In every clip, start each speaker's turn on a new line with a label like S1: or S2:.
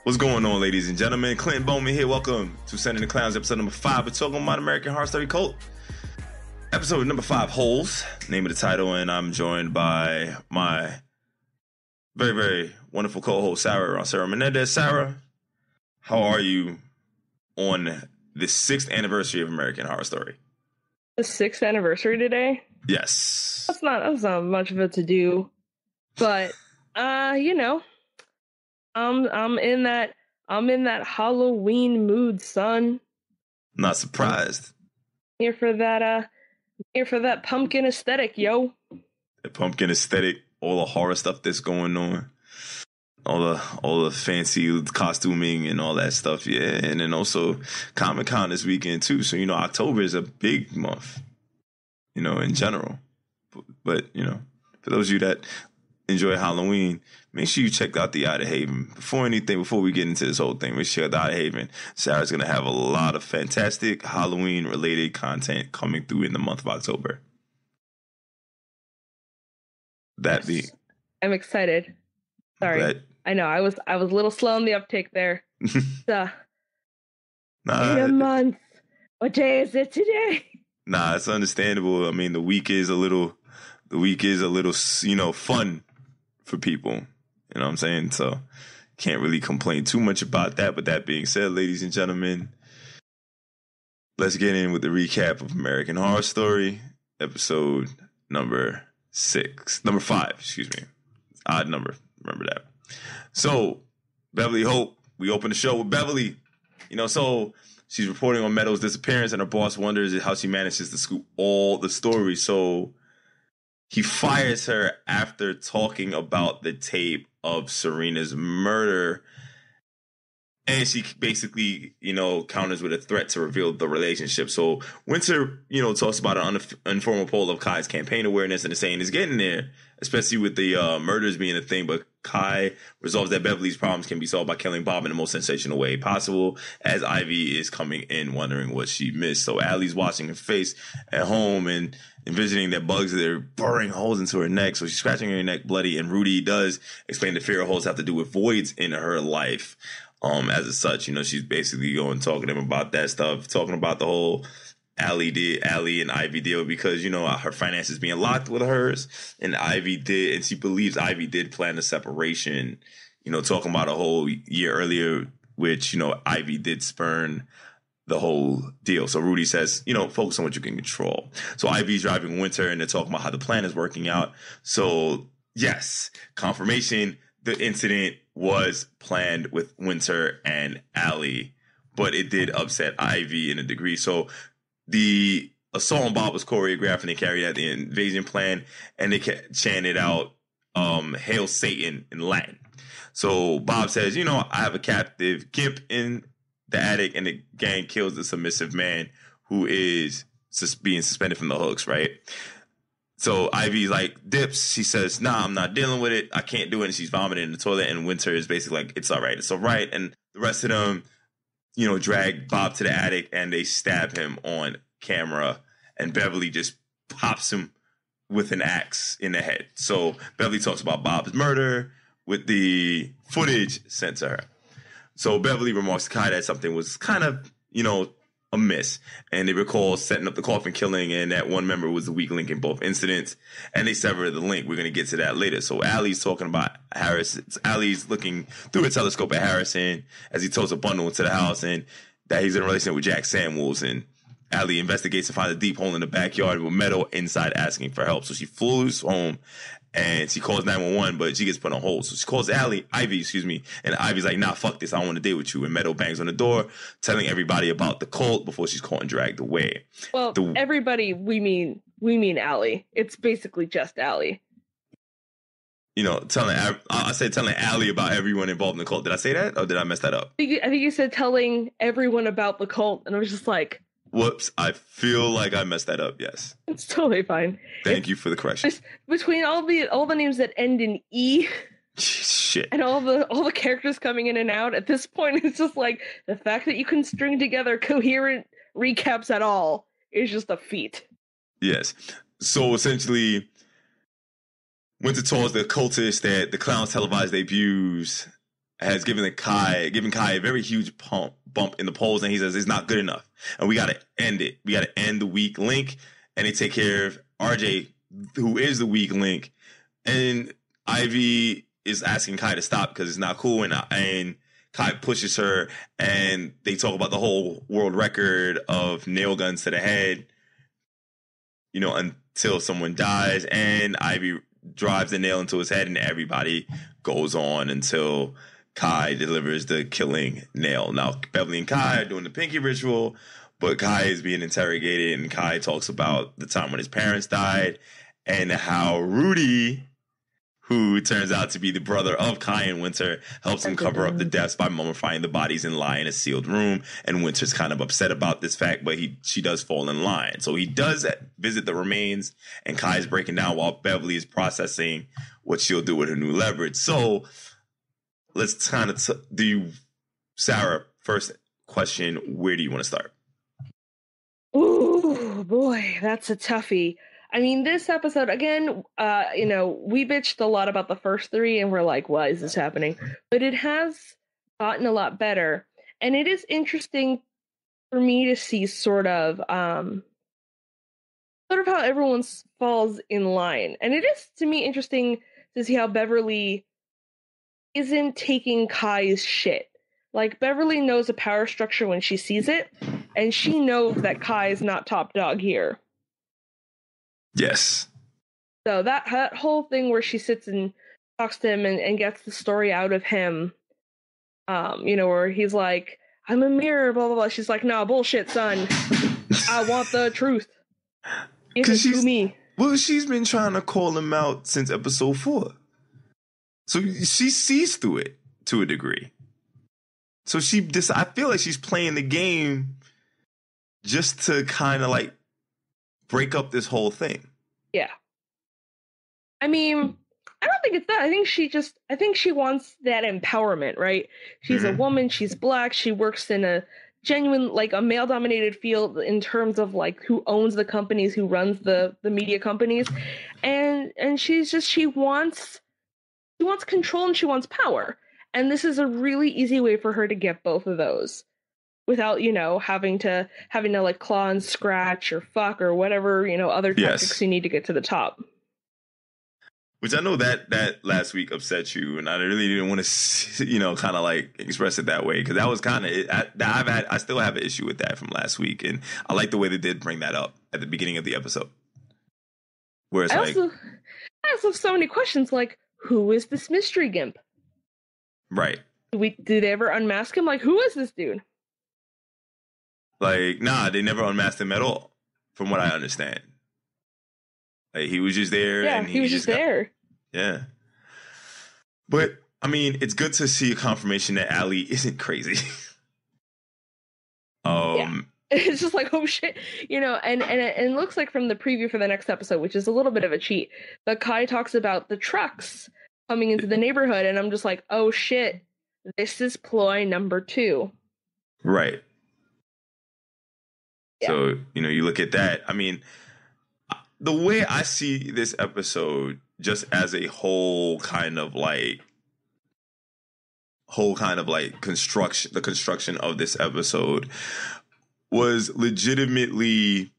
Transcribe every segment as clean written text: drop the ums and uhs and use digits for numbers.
S1: What's going on, ladies and gentlemen? Clinton Bowman here. Welcome to Sending the Clowns, episode number 5. We're talking about American Horror Story Cult. Episode number 5, Holes, name of the title, and I'm joined by my very, very wonderful co-host, Sarah Menendez. Sarah, how are you on the 6th anniversary of American Horror Story?
S2: The 6th anniversary today?
S1: Yes.
S2: That's not much of it to do, but I'm in that Halloween mood, son.
S1: Not surprised.
S2: Here for that pumpkin aesthetic, yo.
S1: The pumpkin aesthetic, all the horror stuff that's going on, all the fancy costuming and all that stuff, yeah. And then also Comic-Con this weekend too. So October is a big month, in general. But for those of you that enjoy Halloween, make sure you check out the Outerhaven. Before we get into this whole thing, make sure you check out the Outerhaven. Sarah's going to have a lot of fantastic Halloween-related content coming through in the month of October.
S2: I'm excited. Sorry. I know, I was a little slow on the uptake there. In a month. What day is it today?
S1: Nah, it's understandable. I mean, the week is a little, fun for people. You know what I'm saying? So can't really complain too much about that. But that being said, ladies and gentlemen, let's get in with the recap of American Horror Story, episode number 5, excuse me. Odd number. Remember that. So Beverly Hope, we open the show with Beverly. So she's reporting on Meadows' disappearance, and her boss wonders how she manages to scoop all the stories. So he fires her after talking about the tape of Serena's murder. And she basically, counters with a threat to reveal the relationship. So Winter, talks about an informal poll of Kai's campaign awareness, and is saying it's getting there, especially with the murders being a thing. But Kai resolves that Beverly's problems can be solved by killing Bob in the most sensational way possible, as Ivy is coming in wondering what she missed. So Allie's watching her face at home and envisioning that bugs are burrowing holes into her neck. So she's scratching her neck bloody, and Rudy does explain the fear of holes have to do with voids in her life. As such, she's basically talking to him about that stuff, talking about the whole Allie and Ivy deal, because, her finances being locked with hers, and she believes Ivy did plan a separation, talking about a whole year earlier, which, Ivy did spurn the whole deal. So Rudy says, focus on what you can control. So Ivy's driving Winter, and they're talking about how the plan is working out. So yes, confirmation, the incident was planned with Winter and Allie, but it did upset Ivy in a degree. So the assault on Bob was choreographed, and they carried out the invasion plan, and they chanted out, Hail Satan in Latin. So Bob says, I have a captive gimp in the attic, and the gang kills the submissive man who is being suspended from the hooks, right? So Ivy's like, dips. She says, nah, I'm not dealing with it. I can't do it. And she's vomiting in the toilet. And Winter is basically like, it's all right. It's all right. And the rest of them, drag Bob to the attic, and they stab him on camera. And Beverly just pops him with an axe in the head. So Beverly talks about Bob's murder with the footage sent to her. So Beverly remarks to Kai that something was kind of, amiss, and they recall setting up the coffin killing, and that one member was the weak link in both incidents, and they severed the link. We're going to get to that later. So Allie's talking about Harrison. Allie's looking through a telescope at Harrison as he tows a bundle into the house, and that he's in a relationship with Jack Samuels. And Allie investigates to find a deep hole in the backyard with Meadow inside asking for help. So she flees home, and she calls 911, but she gets put on hold. So she calls Ivy, and Ivy's like, nah, fuck this. I don't want to deal with you. And Meadow bangs on the door, telling everybody about the cult before she's caught and dragged away.
S2: Well, everybody, we mean Allie. It's basically just Allie.
S1: Telling Allie about everyone involved in the cult. Did I say that, or did I mess that up?
S2: I think you said telling everyone about the cult, and I was just like,
S1: whoops, I feel like I messed that up, yes.
S2: It's totally fine.
S1: Thank you for the correction.
S2: Between all the names that end in E,
S1: shit,
S2: and all the characters coming in and out, at this point, it's just like, the fact that you can string together coherent recaps at all is just a feat.
S1: Yes. So essentially, Winter tells the cultists that the clown's televised debuts has given Kai a very huge bump in the polls, and he says it's not good enough, and we got to end it. We got to end the weak link, and they take care of RJ, who is the weak link, and Ivy is asking Kai to stop because it's not cool, and Kai pushes her, and they talk about the whole world record of nail guns to the head, until someone dies, and Ivy drives the nail into his head, and everybody goes on until Kai delivers the killing nail. Now, Beverly and Kai are doing the pinky ritual, but Kai is being interrogated, and Kai talks about the time when his parents died and how Rudy, who turns out to be the brother of Kai and Winter, helps him cover up the deaths by mummifying the bodies and lie in a sealed room. And Winter's kind of upset about this fact, but she does fall in line. So he does visit the remains, and Kai is breaking down while Beverly is processing what she'll do with her new leverage. So let's kind of do Sarah, first question, where do you want to start?
S2: Ooh, boy, that's a toughie. I mean, this episode, again, we bitched a lot about the first three, and we're like, why is this happening? But it has gotten a lot better. And it is interesting for me to see sort of how everyone falls in line. And it is, to me, interesting to see how Beverly isn't taking Kai's shit. Like, Beverly knows a power structure when she sees it, and she knows that Kai is not top dog here.
S1: Yes.
S2: So that whole thing where she sits and talks to him and gets the story out of him, where he's like, I'm a mirror, blah, blah, blah. She's like, nah, bullshit, son. I want the truth. Give it to me.
S1: Well, she's been trying to call him out since episode 4. So she sees through it to a degree. So I feel like she's playing the game just to kind of like break up this whole thing.
S2: Yeah. I mean, I don't think it's that. I think she wants that empowerment, right? She's a woman, she's black, she works in a genuine, like, a male-dominated field in terms of, like, who owns the companies, who runs the media companies. And she wants control and she wants power. And this is a really easy way for her to get both of those without, having to like claw and scratch or fuck or whatever, other tactics you need to get to the top.
S1: Which I know that last week upset you, and I really didn't want to, kind of like express it that way, because that was kind of it. I still have an issue with that from last week, and I like the way they did bring that up at the beginning of the episode. Where it's I also
S2: have so many questions, like, who is this mystery gimp?
S1: Right.
S2: Did they ever unmask him? Like, who is this dude?
S1: Like, nah, they never unmasked him at all, from what I understand. Like, he was just there.
S2: Yeah, and he was just there.
S1: Yeah. But, I mean, it's good to see a confirmation that Allie isn't crazy.
S2: Yeah. It's just like, oh shit, and it looks like from the preview for the next episode, which is a little bit of a cheat, but Kai talks about the trucks coming into the neighborhood, and I'm just like, oh shit, this is ploy number 2.
S1: Right.
S2: Yeah.
S1: So, you look at that. I mean, the way I see this episode, just as a whole kind of like construction, the construction of this episode was legitimately,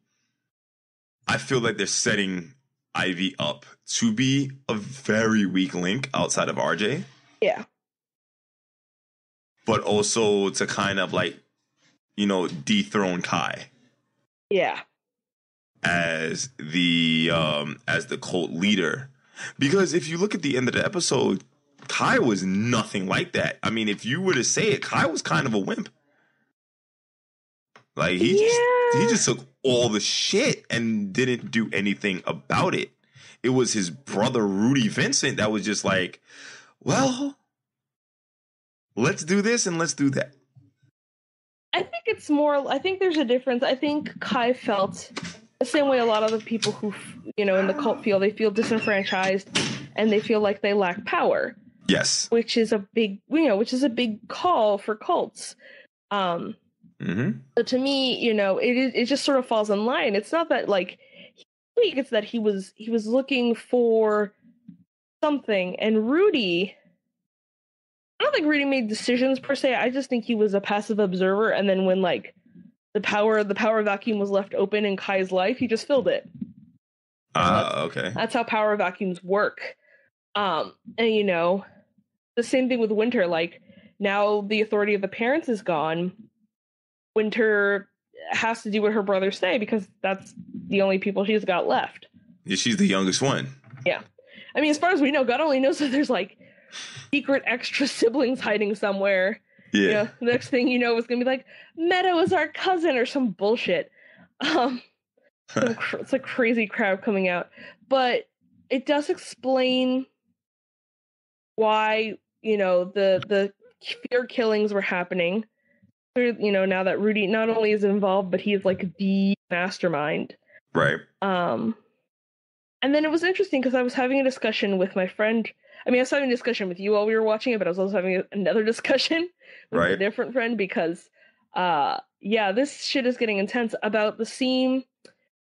S1: I feel like they're setting Ivy up to be a very weak link outside of RJ.
S2: Yeah.
S1: But also to kind of like, dethrone Kai.
S2: Yeah.
S1: As the cult leader. Because if you look at the end of the episode, Kai was nothing like that. I mean, if you were to say it, Kai was kind of a wimp. Like, he just took all the shit and didn't do anything about it. It was his brother, Rudy Vincent, that was just like, well, let's do this and let's do that.
S2: I think there's a difference. I think Kai felt the same way a lot of the people who, in the cult feel. They feel disenfranchised and they feel like they lack power.
S1: Yes.
S2: Which is a big call for cults. So to me, it just sort of falls in line. It's not that like it's that he was looking for something, and Rudy I don't think Rudy made decisions per se. I just think he was a passive observer, and then when like the power vacuum was left open in Kai's life, he just filled it.
S1: Okay.
S2: That's how power vacuums work. And you know, the same thing with Winter. Like now, the authority of the parents is gone. Winter has to do what her brothers say because that's the only people she's got left.
S1: Yeah, she's the youngest one.
S2: Yeah, I mean, as far as we know, God only knows that there's like secret extra siblings hiding somewhere.
S1: Yeah.
S2: You know, the next thing you know is gonna be like Meadow is our cousin or some bullshit. It's a crazy crowd coming out, but it does explain why, you know, the fear killings were happening. You know, now that Rudy not only is involved, but he's like the mastermind.
S1: Right.
S2: And then it was interesting because I was having a discussion with my friend. I mean, I was having a discussion with you while we were watching it, but I was also having another discussion with a different friend because, yeah, this shit is getting intense about the scene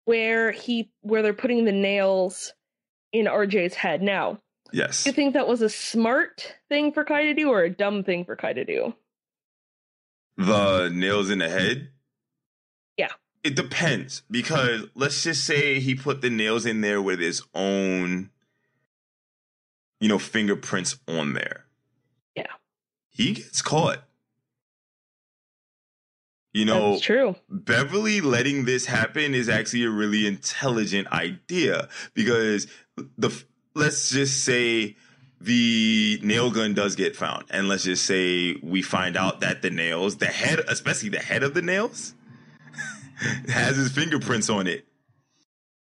S2: where they're putting the nails in RJ's head. Now,
S1: yes,
S2: do you think that was a smart thing for Kai to do or a dumb thing for Kai to do?
S1: The nails in the head?
S2: Yeah.
S1: It depends, because let's just say he put the nails in there with his own, you know, fingerprints on there.
S2: Yeah.
S1: He gets caught. You know,
S2: that's true.
S1: Beverly letting this happen is actually a really intelligent idea because let's just say the nail gun does get found, and let's just say we find out that the nails, the head, especially the head of the nails, has his fingerprints on it.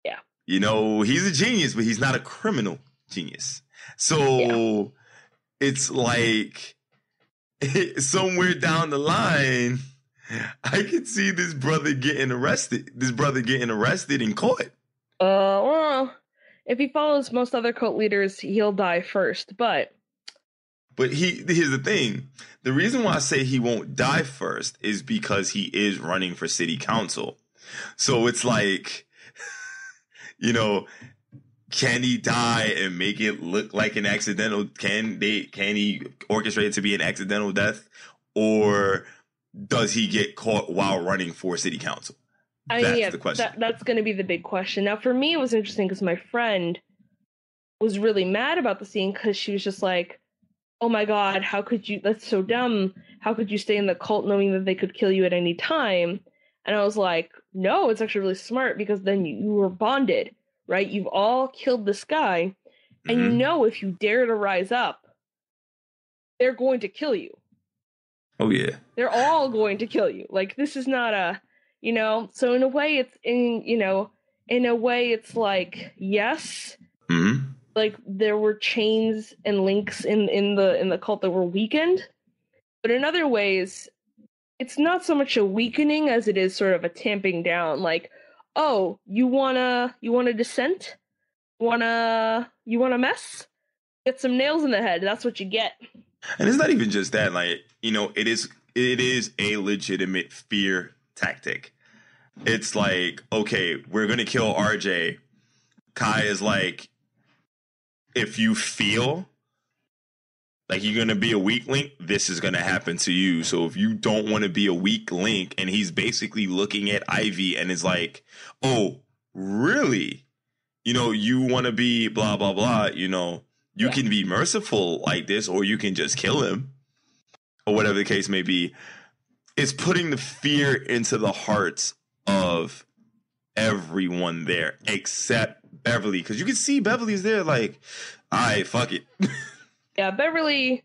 S2: Yeah.
S1: You know, he's a genius, but he's not a criminal genius. So it's like somewhere down the line, I could see this brother getting arrested and caught.
S2: Well, if he follows most other cult leaders, he'll die first, but
S1: here's the thing. The reason why I say he won't die first is because he is running for city council. So it's like, you know, can he die and make it look like an accidental? Can he orchestrate it to be an accidental death, or does he get caught while running for city council? That's the question.
S2: That's going to be the big question. Now, for me, it was interesting because my friend was really mad about the scene because she was just like, oh my God, how could you? That's so dumb. How could you stay in the cult knowing that they could kill you at any time? And I was like, no, it's actually really smart because then you were bonded, right? You've all killed this guy. And you know if you dare to rise up, they're going to kill you.
S1: Oh, yeah.
S2: They're all going to kill you. Like, this is not a, you know, so in a way it's like, yes, like there were chains and links in the cult that were weakened. But in other ways, it's not so much a weakening as it is sort of a tamping down. Like, oh, you wanna dissent? You wanna mess? Get some nails in the head. That's what you get.
S1: And it's not even just that. Like, you know, it is a legitimate fear tactic. It's like, okay, we're gonna kill RJ. Kai is like, if you feel like you're going to be a weak link, this is going to happen to you. So if you don't want to be a weak link, and he's basically looking at Ivy and is like, oh, really? You know, you want to be blah, blah, blah. You know, you can be merciful like this, or you can just kill him, or whatever the case may be. It's putting the fear into the hearts of everyone there except Beverly. Because you can see Beverly's there like, all right, fuck it.
S2: Yeah, Beverly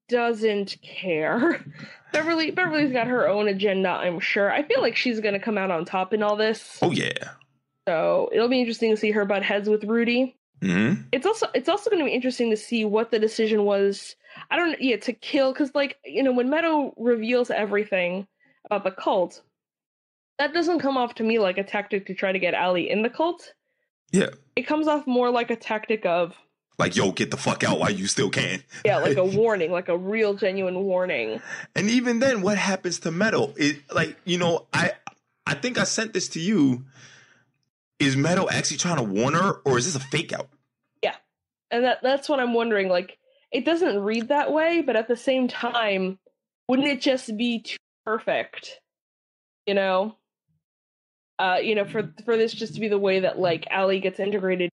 S2: doesn't care. Beverly's got her own agenda, I'm sure. I feel like she's gonna come out on top in all this.
S1: Oh yeah.
S2: So it'll be interesting to see her butt heads with Rudy.
S1: Mm-hmm.
S2: It's also going to be interesting to see what the decision was. To kill, because like, you know, when Meadow reveals everything about the cult, that doesn't come off to me like a tactic to try to get Allie in the cult.
S1: Yeah, it
S2: comes off more like a tactic of
S1: like, yo, get the fuck out while you still can.
S2: Yeah, like a warning, like a real genuine warning.
S1: And even then, what happens to Meadow? It, like, you know, I think I sent this to you. Is Meadow actually trying to warn her, or is this a fake out?
S2: Yeah. And that's what I'm wondering. Like, it doesn't read that way, but at the same time, wouldn't it just be too perfect, you know? For this just to be the way that like Allie gets integrated.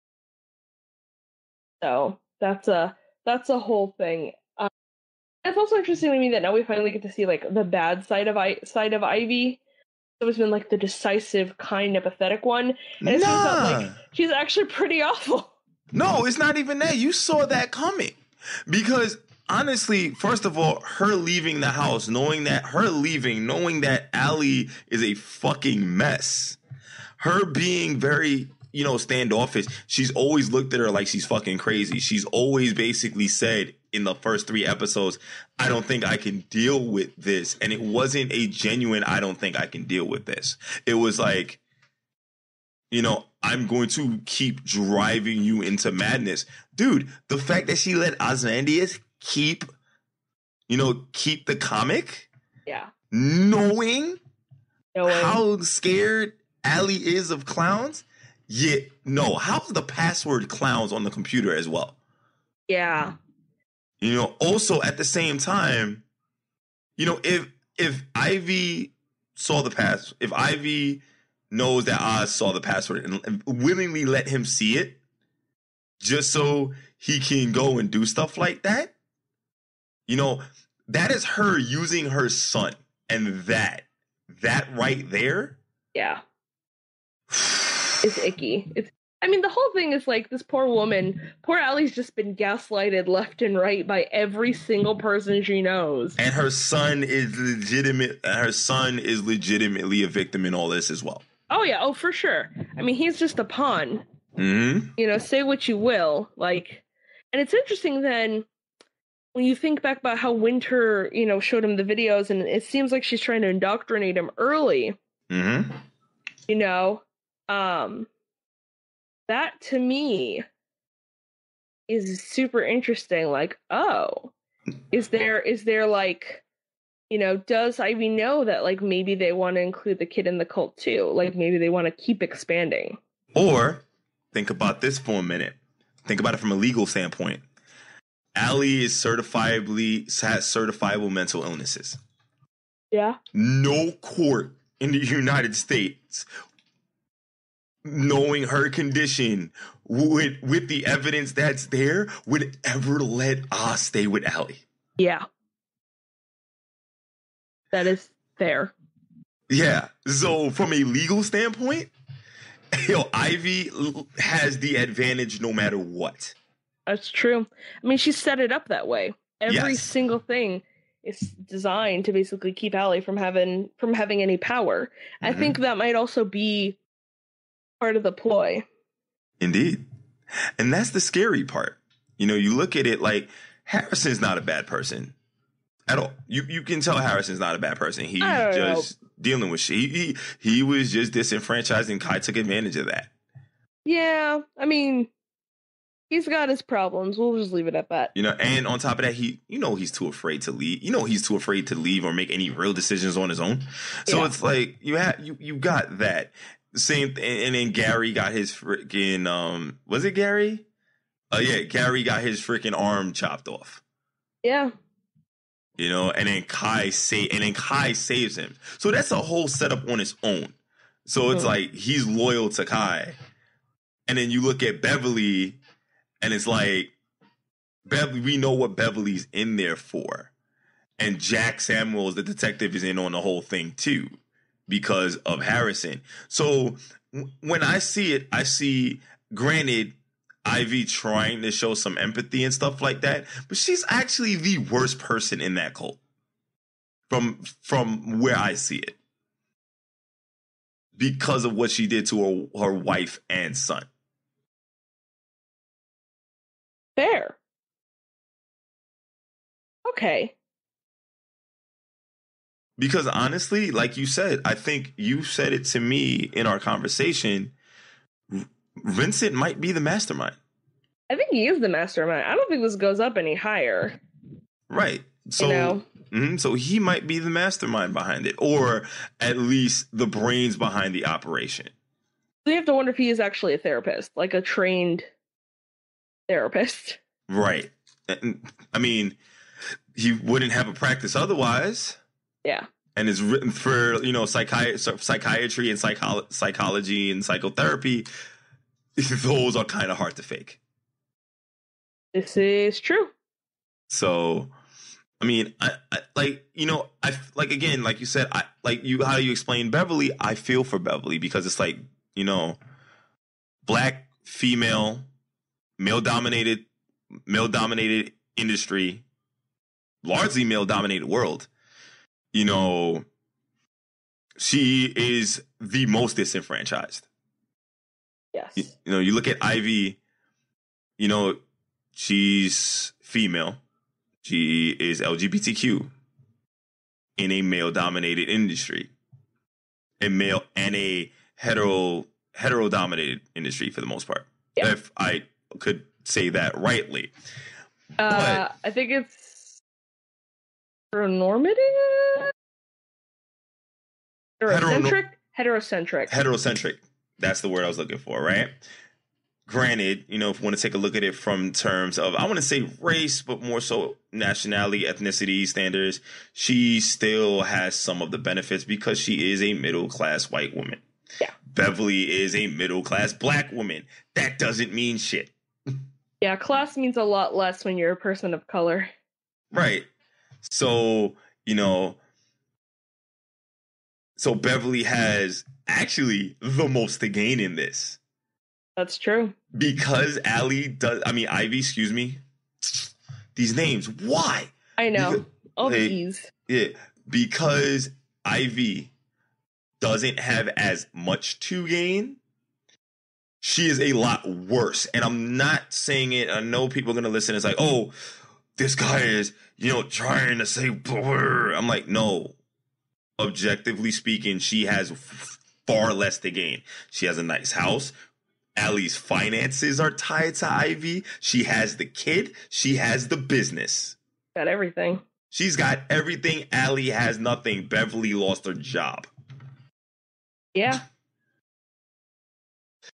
S2: So that's a whole thing. It's also interesting to me that now we finally get to see like the bad side of Ivy. It's always been like the decisive, kind, empathetic one, and it turns out like she's actually pretty awful.
S1: No, it's not even that. You saw that coming. Because honestly, first of all, her leaving the house, knowing that Allie is a fucking mess. Her being very, standoffish. She's always looked at her like she's fucking crazy. She's always basically said in the first 3 episodes, I don't think I can deal with this. And it wasn't a genuine, I don't think I can deal with this. It was like, I'm going to keep driving you into madness. Dude, the fact that she let Ozymandias keep the comic.
S2: Yeah.
S1: Knowing how scared Allie is of clowns. Yeah, no. How's the password clowns on the computer as well?
S2: Yeah.
S1: Also at the same time, if Ivy saw the pass, if Ivy knows that Oz saw the password and willingly let him see it just so he can go and do stuff like that, that is her using her son. And that right there.
S2: Yeah. It's icky. The whole thing is like this poor woman, poor Allie's just been gaslighted left and right by every single person she knows.
S1: And her son is legitimately a victim in all this as well.
S2: Oh yeah, for sure. He's just a pawn.
S1: Mm-hmm.
S2: Say what you will. And it's interesting then when you think back about how Winter, showed him the videos, and it seems like she's trying to indoctrinate him early.
S1: Mm-hmm.
S2: That to me is super interesting. Like, is there like, does Ivy know that like maybe they want to include the kid in the cult too? Like maybe they want to keep expanding.
S1: Or think about this for a minute. Think about it from a legal standpoint. Allie has certifiable mental illnesses.
S2: Yeah.
S1: No court in the United States, knowing her condition, with the evidence that's there, would ever let Oz stay with Allie.
S2: Yeah. That is fair.
S1: Yeah. So from a legal standpoint, Ivy has the advantage no matter what.
S2: That's true. She set it up that way. Every single thing is designed to basically keep Allie from having any power. Mm-hmm. I think that might also be part of the ploy.
S1: Indeed. And that's the scary part. You look at it like Harrison's not a bad person at all. You can tell Harrison's not a bad person. He's just dealing with shit. He was just disenfranchised, and Kai took advantage of that.
S2: Yeah. He's got his problems. We'll just leave it at that.
S1: And on top of that, he's too afraid to leave. He's too afraid to leave or make any real decisions on his own. So it's like you got that. Same thing. And then Gary got his freaking was it Gary? Gary got his freaking arm chopped off.
S2: Yeah.
S1: And then Kai saves him. So that's a whole setup on its own. So it's like he's loyal to Kai. And then you look at Beverly, and it's like, Beverly, we know what Beverly's in there for. And Jack Samuels, the detective, is in on the whole thing too, because of Harrison. So when I see it, I see, granted, Ivy trying to show some empathy and stuff like that, but she's actually the worst person in that cult from where I see it, because of what she did to her wife and son.
S2: Fair. Okay.
S1: Because honestly, like you said, I think you said it to me in our conversation, Vincent might be the mastermind.
S2: I think he is the mastermind. I don't think this goes up any higher.
S1: Right. So, so he might be the mastermind behind it, or at least the brains behind the operation.
S2: So you have to wonder if he is actually a therapist, like a trained therapist.
S1: Right. I mean, he wouldn't have a practice otherwise.
S2: Yeah.
S1: And it's written for, psychiatry and psychology and psychotherapy. Those are kind of hard to fake.
S2: This is true.
S1: So, I mean, I again, like you said, how you explain Beverly, I feel for Beverly because it's like, black, female, male dominated industry, largely male dominated world. She is the most disenfranchised.
S2: Yes.
S1: You look at Ivy, she's female. She is LGBTQ in a male dominated industry. A hetero dominated industry for the most part. Yeah. If I could say that rightly.
S2: But I think it's heteronormative? Heterocentric.
S1: Heterocentric. That's the word I was looking for, right? Granted, if we want to take a look at it from terms of, I want to say race, but more so nationality, ethnicity standards, she still has some of the benefits because she is a middle-class white woman.
S2: Yeah.
S1: Beverly is a middle-class black woman. That doesn't mean shit.
S2: Yeah, class means a lot less when you're a person of color.
S1: Right. So, so Beverly has actually the most to gain in this.
S2: That's true.
S1: Because Ivy, excuse me. These names, why?
S2: I know. All these.
S1: Yeah, because Ivy doesn't have as much to gain. She is a lot worse. And I'm not saying it. I know people are going to listen. It's like, oh, this guy is, trying to say, I'm like, no. Objectively speaking, she has far less to gain. She has a nice house. Allie's finances are tied to Ivy. She has the kid. She has the business.
S2: Got everything.
S1: She's got everything. Allie has nothing. Beverly lost her job.
S2: Yeah.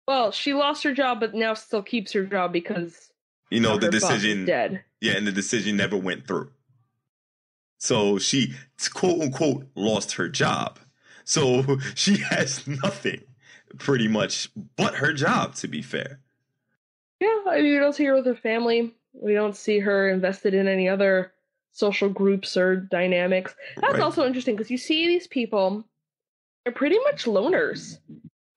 S2: Well, she lost her job, but now still keeps her job because
S1: the decision
S2: dead.
S1: Yeah, and the decision never went through. So she, quote unquote, lost her job. So she has nothing, pretty much, but her job, to be fair.
S2: Yeah, we don't see her with her family. We don't see her invested in any other social groups or dynamics. That's right. Also interesting because you see these people, they're pretty much loners,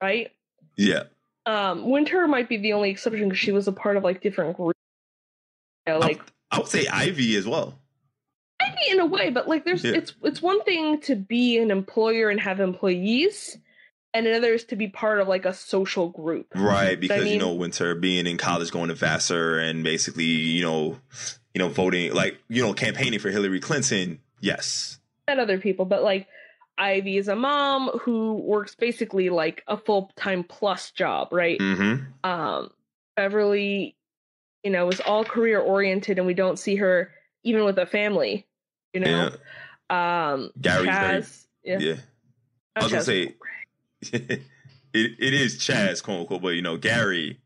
S2: right?
S1: Yeah.
S2: Winter might be the only exception because she was a part of different groups.
S1: I would say Ivy as well.
S2: Maybe in a way, but it's one thing to be an employer and have employees, and another is to be part of a social group.
S1: Right, because Winter being in college, going to Vassar, and basically voting, campaigning for Hillary Clinton. Yes,
S2: and other people, but Ivy is a mom who works basically a full-time plus job, right?
S1: Mm-hmm.
S2: Beverly, is all career oriented, and we don't see her even with a family.
S1: Yeah. Gary's
S2: Chaz,
S1: yeah. I was gonna say it is Chaz, quote unquote, but Gary,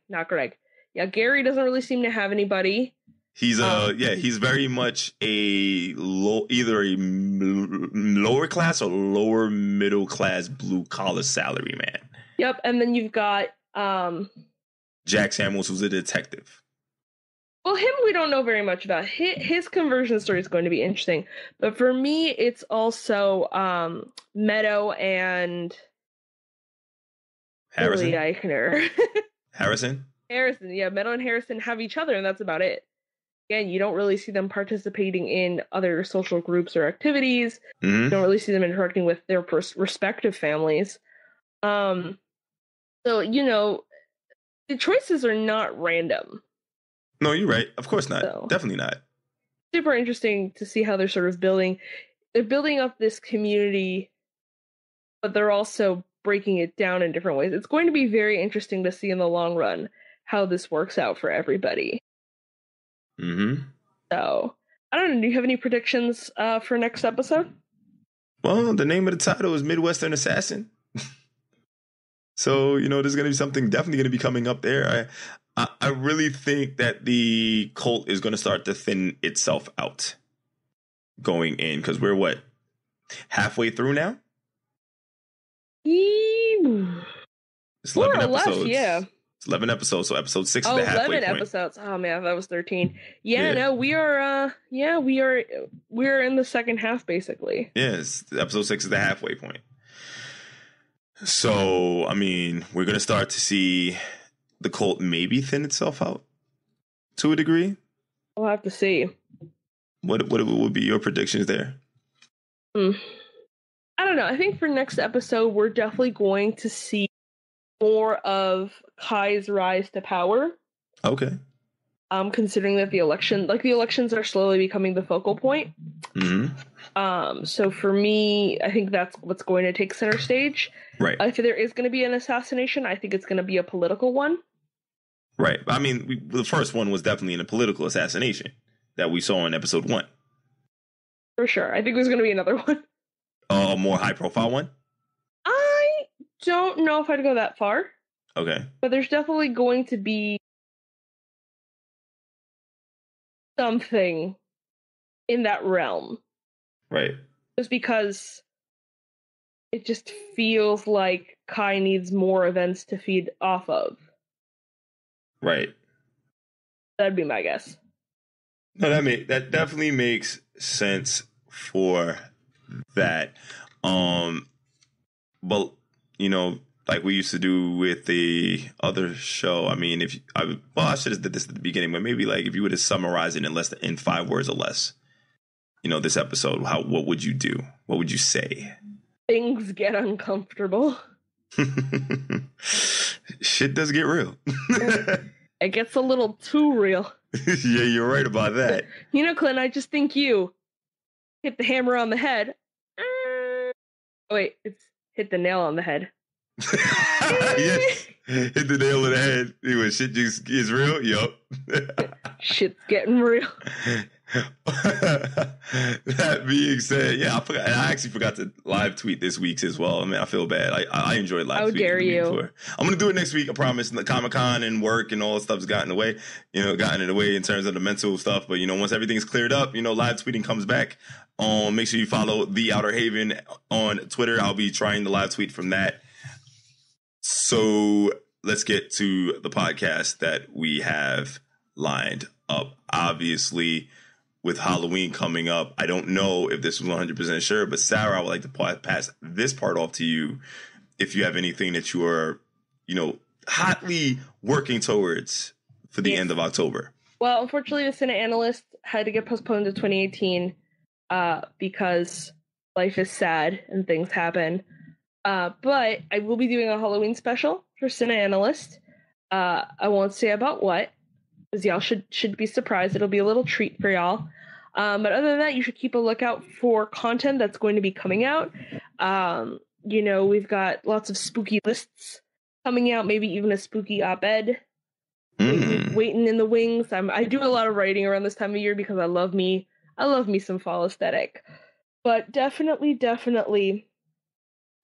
S1: not Greg. Yeah, Gary doesn't really seem to have anybody. He's he's very much either a lower class or lower middle class blue collar salary man.
S2: Yep, and then you've got
S1: Jack Samuels, who's a detective.
S2: Well, him we don't know very much about. His conversion story is going to be interesting, but for me, it's also Meadow and
S1: Harrison.
S2: Billy Eichner.
S1: Harrison,
S2: yeah, Meadow and Harrison have each other, and that's about it. Again, you don't really see them participating in other social groups or activities.
S1: Mm-hmm.
S2: You don't really see them interacting with their respective families. So the choices are not random.
S1: No, you're right. Of course not. So, definitely not.
S2: Super interesting to see how they're sort of building. They're building up this community, but they're also breaking it down in different ways. It's going to be very interesting to see in the long run how this works out for everybody.
S1: Mm-hmm.
S2: So, I don't know. Do you have any predictions for next episode?
S1: Well, the name of the title is Midwestern Assassin. So, there's going to be something definitely going to be coming up there. I really think that the cult is going to start to thin itself out going in, because we're what, halfway through now? It's 11
S2: More or less,
S1: episodes.
S2: yeah.
S1: It's 11 episodes, so episode 6 is the halfway
S2: 11
S1: point.
S2: episodes. Oh man, that was 13. Yeah, no, we are we're in the second half basically.
S1: Yes, episode 6 is the halfway point. So, I mean, we're going to start to see the cult maybe thin itself out to a degree.
S2: We'll have to see.
S1: What would be your predictions there?
S2: I don't know. I think for next episode, we're definitely going to see more of Kai's rise to power.
S1: Okay.
S2: Considering that the elections are slowly becoming the focal point.
S1: Mm-hmm.
S2: So for me, I think that's what's going to take center stage.
S1: Right.
S2: If there is going to be an assassination, I think it's going to be a political one.
S1: Right. I mean, the first one was definitely a political assassination that we saw in episode 1.
S2: For sure. I think there's going to be another one.
S1: A more high-profile one?
S2: I don't know if I'd go that far.
S1: Okay.
S2: But there's definitely going to be something in that realm.
S1: Right.
S2: Just because it just feels like Kai needs more events to feed off of.
S1: Right.
S2: That'd be my guess.
S1: No, that definitely makes sense for that. But you know, like we used to do with the other show. I mean, I should have did this at the beginning, but maybe like if you were to summarize it in 5 words or less, you know, this episode, what would you do? What would you say?
S2: Things get uncomfortable.
S1: Shit does get real.
S2: It gets a little too real.
S1: Yeah, you're right about that.
S2: You know, Clint, I just think you hit the hammer on the head. Oh, wait, it's hit the nail on the head.
S1: Yes, hit the nail on the head. When shit just is real, yup.
S2: Shit's getting real.
S1: That being said, yeah, I actually forgot to live tweet this week's as well. I mean, I feel bad. I enjoyed live tweeting. How dare you? I'm going to do it next week, I promise. The Comic-Con and work and all that stuff's gotten in the way in terms of the mental stuff. But, you know, once everything's cleared up, you know, live tweeting comes back. Make sure you follow the Outerhaven on Twitter. I'll be trying to live tweet from that. So let's get to the podcast that we have lined up. Obviously, with Halloween coming up, I don't know if this was 100% sure, but Sarah, I would like to pass this part off to you if you have anything that you are, you know, hotly working towards for the end of October.
S2: Well, unfortunately, the Senate analyst had to get postponed to 2018 because life is sad and things happen. But I will be doing a Halloween special for Senate analyst. I won't say about what, because y'all should be surprised. It'll be a little treat for y'all. But other than that, you should keep a lookout for content that's going to be coming out. You know, we've got lots of spooky lists coming out, maybe even a spooky op-ed waiting in the wings. I do a lot of writing around this time of year because I love me some fall aesthetic. But definitely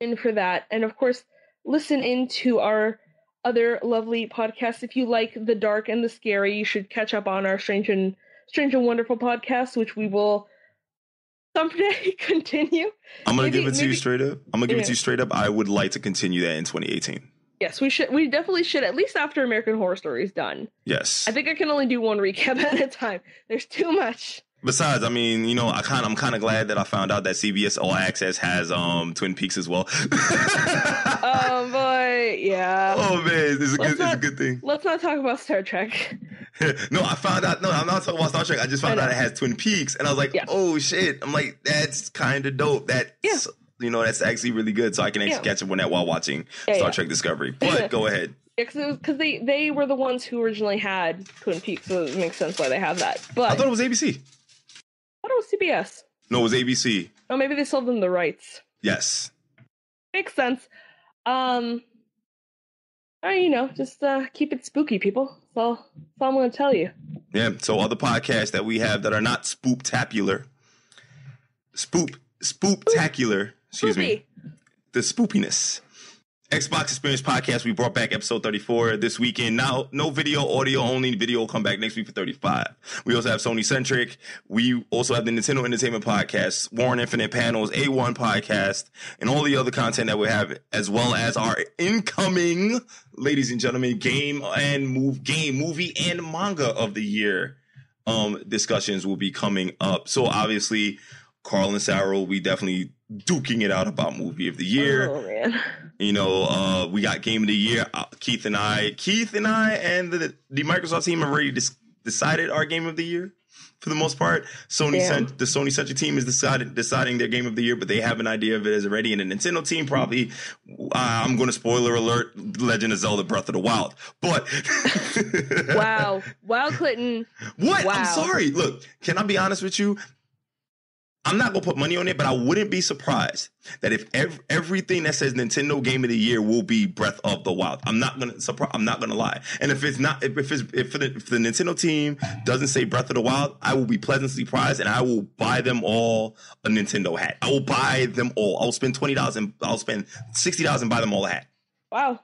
S2: in for that. And of course, listen into our other lovely podcasts. If you like the dark and the scary, you should catch up on our Strange and Wonderful podcast, which we will someday continue.
S1: I'm going to give it to you straight up. I would like to continue that in 2018.
S2: Yes, we should. We definitely should, at least after American Horror Story is done.
S1: Yes.
S2: I think I can only do one recap at a time. There's too much.
S1: Besides, I mean, you know, I'm kind of glad that I found out that CBS All Access has Twin Peaks as well.
S2: Oh boy, yeah.
S1: Oh man, it's a good thing.
S2: Let's not talk about Star Trek.
S1: No, I found out. No, I'm not talking about Star Trek. I just found out it has Twin Peaks, and I was like, oh shit. I'm like, that's kind of dope. You know, that's actually really good. So I can actually catch up on that while watching Star Trek Discovery. But go ahead.
S2: Yeah, because they were the ones who originally had Twin Peaks, so it makes sense why they have that. But
S1: I thought it was ABC.
S2: I thought it was CBS.
S1: No, it was ABC.
S2: Oh, maybe they sold them the rights.
S1: Yes.
S2: Makes sense. You know, just keep it spooky, people. That's all I'm going to tell you.
S1: Yeah, so other podcasts that we have that are not spooptacular. Spooptacular. Excuse me. The spoopiness Xbox Experience Podcast, we brought back episode 34 this weekend. Now, no video, audio only. Video will come back next week for 35. We also have Sony Centric. We also have the Nintendo Entertainment Podcast, Warren Infinite Panels, A1 Podcast, and all the other content that we have, as well as our incoming, ladies and gentlemen, movie and manga of the year discussions will be coming up. So obviously, Carl and Sarah will be definitely duking it out about movie of the year.
S2: Oh man.
S1: You know, we got game of the year. Keith and I and the Microsoft team have already decided our game of the year for the most part. The Sony Centric team is deciding their game of the year, but they have an idea of it as already. And the Nintendo team probably, I'm going to spoiler alert, Legend of Zelda Breath of the Wild. But
S2: wow, Clinton.
S1: What?
S2: Wow.
S1: I'm sorry. Look, can I be honest with you? I'm not going to put money on it, but I wouldn't be surprised that if everything that says Nintendo Game of the Year will be Breath of the Wild. I'm not going to lie. And if it's not, if the Nintendo team doesn't say Breath of the Wild, I will be pleasantly surprised, and I will buy them all a Nintendo hat. I will buy them all. I'll spend $20 and I'll spend $60 and buy them all a hat. Wow.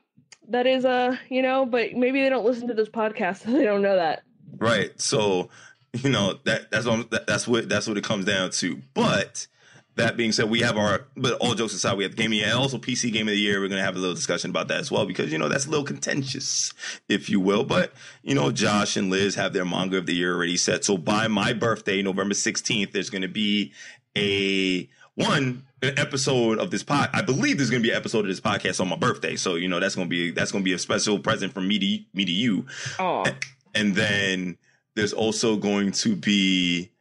S2: That is, but maybe they don't listen to this podcast, so they don't know that.
S1: Right. So, you know, that's what it comes down to. But that being said, but all jokes aside, we have Game of the Year and also PC Game of the Year. We're going to have a little discussion about that as well, because, you know, that's a little contentious, if you will. But, you know, Josh and Liz have their manga of the year already set. So by my birthday, November 16th, there's going to be an episode of this pod. I believe there's going to be an episode of this podcast on my birthday. So, you know, that's going to be a special present from me to you.
S2: Oh.
S1: And then there's also going to be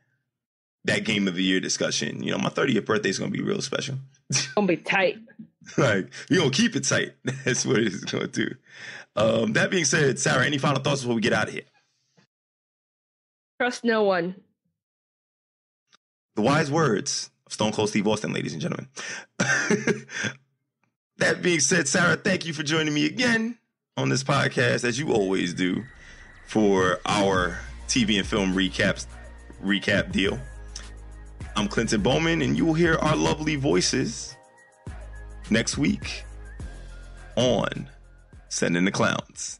S1: that game of the year discussion. You know, my 30th birthday is going to be real special.
S2: It's going to be tight.
S1: Like, you're going to keep it tight. That's what it's going to do. That being said, Sarah, any final thoughts before we get out of here?
S2: Trust no one.
S1: The wise words of Stone Cold Steve Austin, ladies and gentlemen. That being said, Sarah, thank you for joining me again on this podcast, as you always do, for our TV and film recap deal. I'm Clinton Bowman, and you will hear our lovely voices next week on Send in the Clowns.